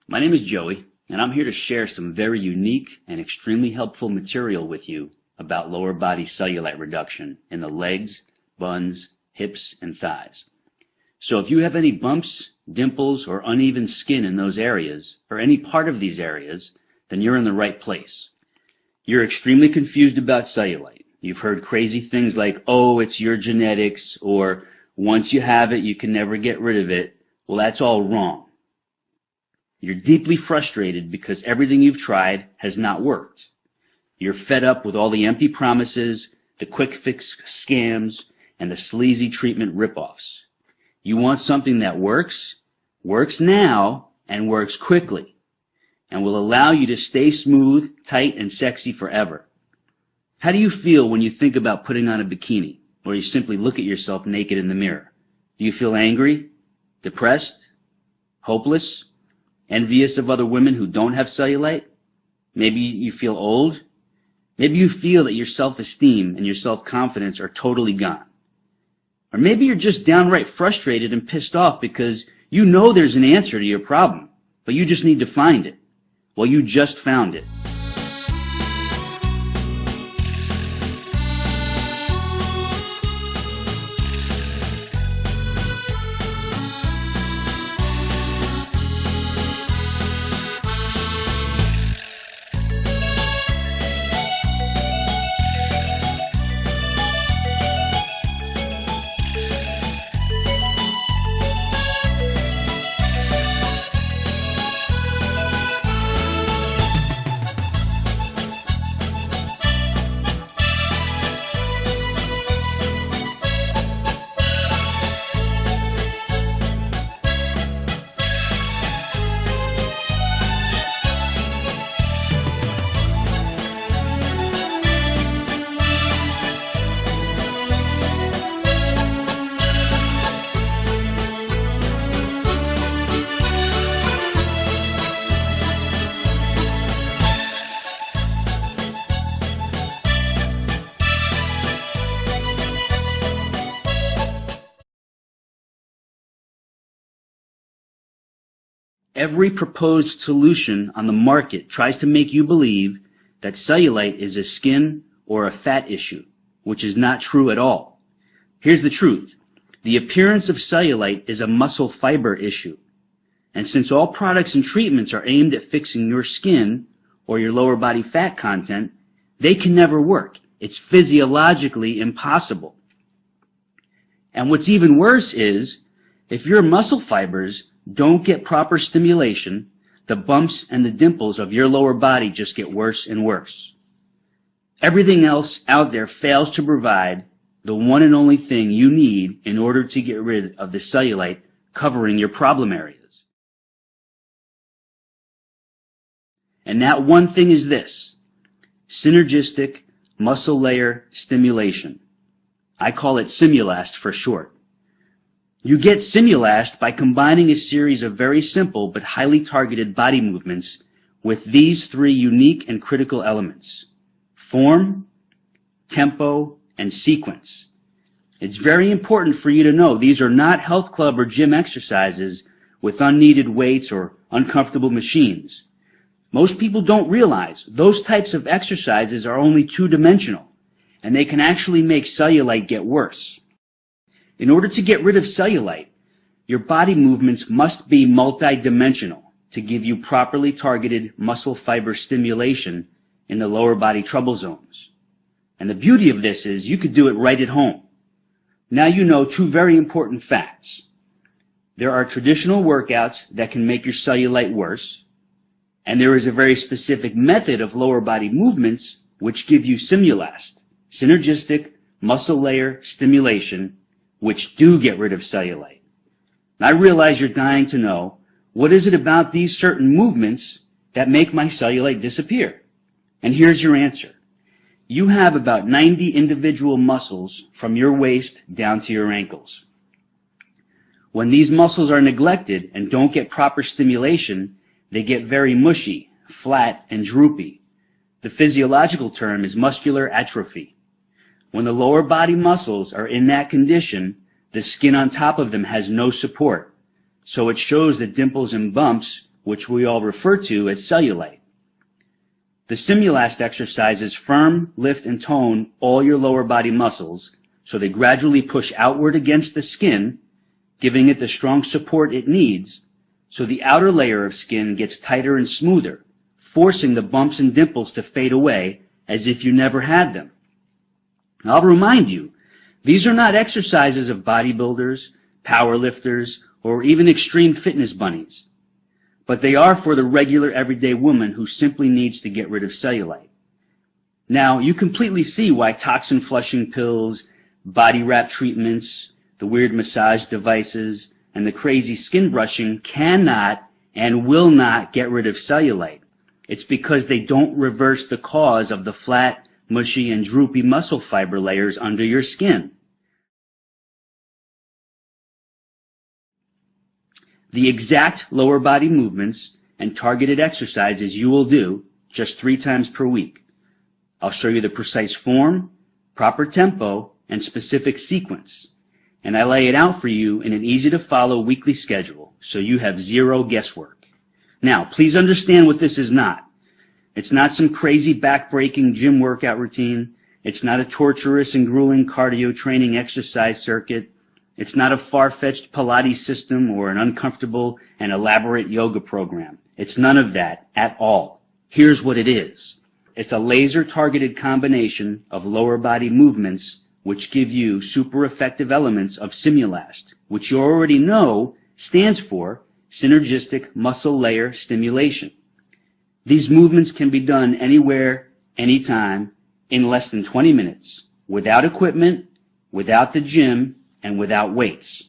My name is Joey, and I'm here to share some very unique and extremely helpful material with you about lower body cellulite reduction in the legs, buns, hips, and thighs. So if you have any bumps, dimples, or uneven skin in those areas, or any part of these areas, then you're in the right place. You're extremely confused about cellulite. You've heard crazy things like, oh, it's your genetics, or once you have it, you can never get rid of it. Well, that's all wrong. You're deeply frustrated because everything you've tried has not worked. You're fed up with all the empty promises, the quick fix scams, and the sleazy treatment ripoffs. You want something that works now, and works quickly, and will allow you to stay smooth, tight, and sexy forever. How do you feel when you think about putting on a bikini, or you simply look at yourself naked in the mirror? Do you feel angry, depressed, hopeless, envious of other women who don't have cellulite? Maybe you feel old. Maybe you feel that your self-esteem and your self-confidence are totally gone. Or maybe you're just downright frustrated and pissed off because you know there's an answer to your problem, but you just need to find it. Well, you just found it. Every proposed solution on the market tries to make you believe that cellulite is a skin or a fat issue, which is not true at all. Here's the truth. The appearance of cellulite is a muscle fiber issue. And since all products and treatments are aimed at fixing your skin or your lower body fat content, they can never work. It's physiologically impossible. And what's even worse is, if your muscle fibers don't get proper stimulation, the bumps and the dimples of your lower body just get worse and worse. Everything else out there fails to provide the one and only thing you need in order to get rid of the cellulite covering your problem areas. And that one thing is this: synergistic muscle layer stimulation. I call it Simulast for short. You get Simulast by combining a series of very simple but highly targeted body movements with these three unique and critical elements: form, tempo, and sequence. It's very important for you to know these are not health club or gym exercises with unneeded weights or uncomfortable machines. Most people don't realize those types of exercises are only two-dimensional, and they can actually make cellulite get worse. In order to get rid of cellulite, your body movements must be multidimensional to give you properly targeted muscle fiber stimulation in the lower body trouble zones. And the beauty of this is you could do it right at home. Now you know two very important facts. There are traditional workouts that can make your cellulite worse, and there is a very specific method of lower body movements which give you Simulast, synergistic muscle layer stimulation, which do get rid of cellulite. And I realize you're dying to know, what is it about these certain movements that make my cellulite disappear? And here's your answer. You have about 90 individual muscles from your waist down to your ankles. When these muscles are neglected and don't get proper stimulation, they get very mushy, flat, and droopy. The physiological term is muscular atrophy. When the lower body muscles are in that condition, the skin on top of them has no support, so it shows the dimples and bumps which we all refer to as cellulite. The Simulast exercises firm, lift, and tone all your lower body muscles so they gradually push outward against the skin, giving it the strong support it needs, so the outer layer of skin gets tighter and smoother, forcing the bumps and dimples to fade away as if you never had them. I'll remind you, these are not exercises of bodybuilders, powerlifters, or even extreme fitness bunnies, but they are for the regular everyday woman who simply needs to get rid of cellulite. Now, you completely see why toxin flushing pills, body wrap treatments, the weird massage devices, and the crazy skin brushing cannot and will not get rid of cellulite. It's because they don't reverse the cause of the flat, mushy, and droopy muscle fiber layers under your skin. The exact lower body movements and targeted exercises you will do just 3 times per week. I'll show you the precise form, proper tempo, and specific sequence. And I lay it out for you in an easy-to-follow weekly schedule, so you have zero guesswork. Now, please understand what this is not. It's not some crazy back-breaking gym workout routine. It's not a torturous and grueling cardio training exercise circuit. It's not a far-fetched Pilates system or an uncomfortable and elaborate yoga program. It's none of that at all. Here's what it is. It's a laser-targeted combination of lower body movements which give you super effective elements of Simulast, which you already know stands for Synergistic Muscle Layer Stimulation. These movements can be done anywhere, anytime, in less than 20 minutes, without equipment, without the gym, and without weights.